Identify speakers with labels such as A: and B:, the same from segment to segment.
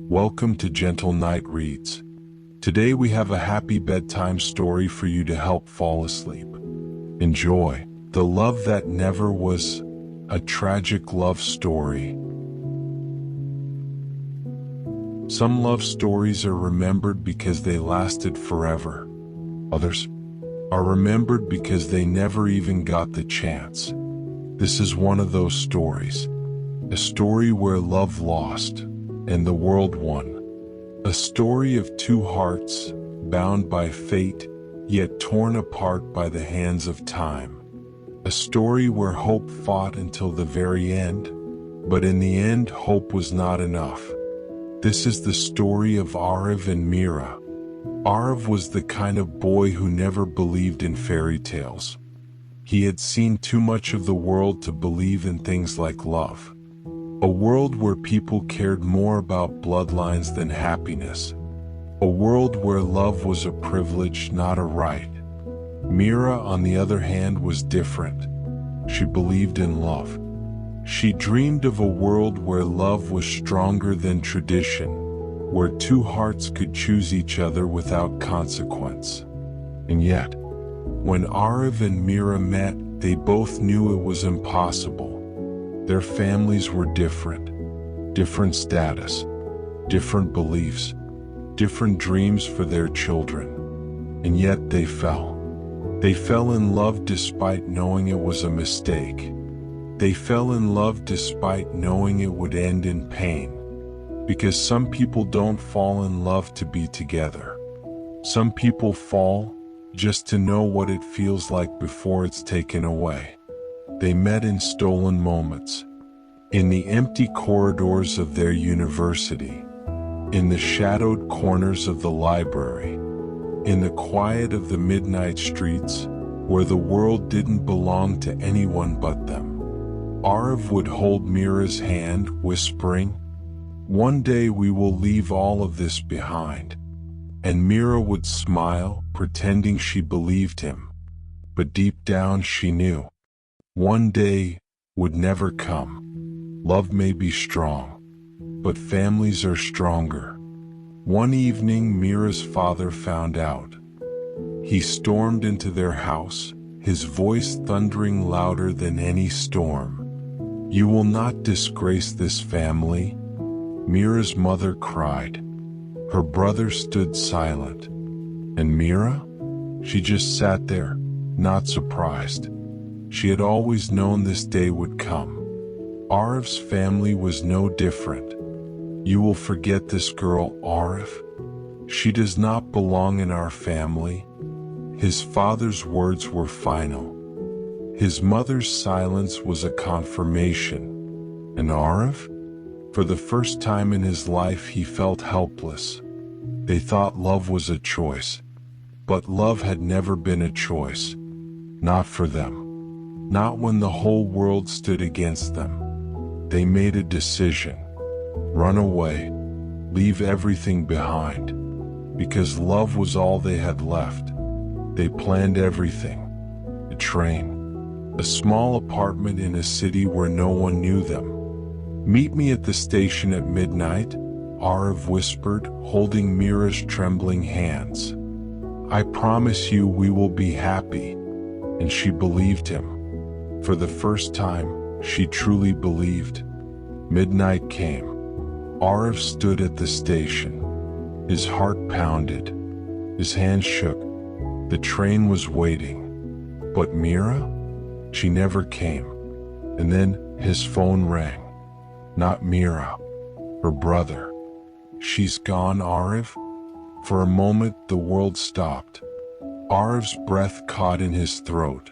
A: Welcome to Gentle Night Reads. Today we have a happy bedtime story for you to help fall asleep. Enjoy. The Love That Never Was, a tragic love story. Some love stories are remembered because they lasted forever. Others are remembered because they never even got the chance. This is one of those stories. A story where love lost and the world won. A story of two hearts, bound by fate, yet torn apart by the hands of time. A story where hope fought until the very end, but in the end hope was not enough. This is the story of Aarav and Meera. Aarav was the kind of boy who never believed in fairy tales. He had seen too much of the world to believe in things like love. A world where people cared more about bloodlines than happiness. A world where love was a privilege, not a right. Meera, on the other hand, was different. She believed in love. She dreamed of a world where love was stronger than tradition, where two hearts could choose each other without consequence. And yet, when Aarav and Meera met, they both knew it was impossible. Their families were different status, different beliefs, different dreams for their children. And yet they fell. They fell in love despite knowing it was a mistake. They fell in love despite knowing it would end in pain. Because some people don't fall in love to be together. Some people fall just to know what it feels like before it's taken away. They met in stolen moments, in the empty corridors of their university, in the shadowed corners of the library, in the quiet of the midnight streets, where the world didn't belong to anyone but them. Aarav would hold Meera's hand, whispering, "One day we will leave all of this behind." And Meera would smile, pretending she believed him. But deep down she knew, one day would never come. Love may be strong, but families are stronger. One evening Meera's father found out. He stormed into their house, his voice thundering louder than any storm. "You will not disgrace this family." Meera's mother cried. Her brother stood silent. And Meera? She just sat there, not surprised. She had always known this day would come. Aarav's family was no different. "You will forget this girl, Aarav. She does not belong in our family." His father's words were final. His mother's silence was a confirmation. And Aarav? For the first time in his life he felt helpless. They thought love was a choice. But love had never been a choice. Not for them. Not when the whole world stood against them. They made a decision. Run away. Leave everything behind. Because love was all they had left. They planned everything. A train. A small apartment in a city where no one knew them. "Meet me at the station at midnight," Aarav whispered, holding Meera's trembling hands. "I promise you we will be happy." And she believed him. For the first time, she truly believed. Midnight came. Aarav stood at the station. His heart pounded. His hands shook. The train was waiting. But Meera? She never came. And then his phone rang. Not Meera. Her brother. "She's gone, Aarav?" For a moment the world stopped. Aarav's breath caught in his throat.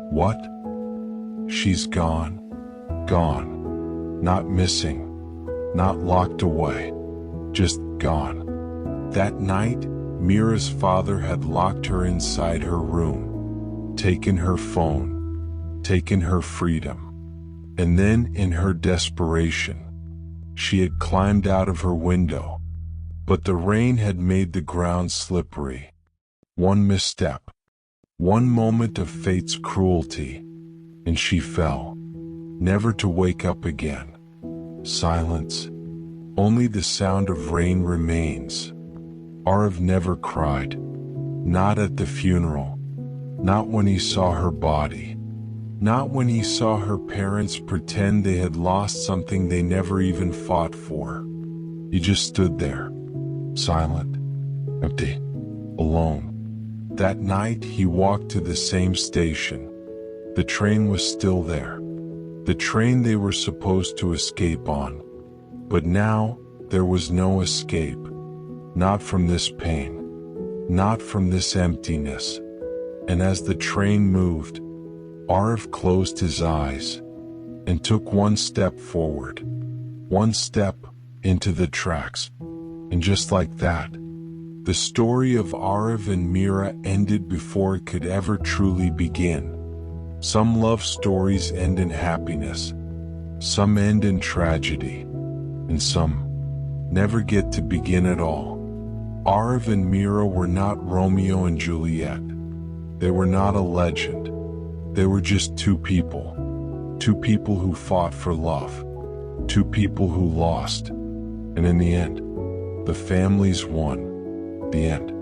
A: "What?" "She's gone. Gone. Not missing. Not locked away. Just gone." That night, Meera's father had locked her inside her room, taken her phone, taken her freedom. And then, in her desperation, she had climbed out of her window. But the rain had made the ground slippery. One misstep, one moment of fate's cruelty, and she fell, never to wake up again. Silence, Only the sound of rain remains. Aarav never cried. Not at the funeral. Not when he saw her body. Not when he saw her parents pretend they had lost something they never even fought for. He just stood there, silent, empty, alone. That night he walked to the same station. The train was still there. The train they were supposed to escape on. But now, there was no escape. Not from this pain. Not from this emptiness. And as the train moved, Aarav closed his eyes and took one step forward. One step into the tracks. And just like that, the story of Aarav and Meera ended before it could ever truly begin. Some love stories end in happiness. Some end in tragedy. And some never get to begin at all. Aarav and Meera were not Romeo and Juliet. They were not a legend. They were just two people. Two people who fought for love. Two people who lost. And in the end, the families won. The end.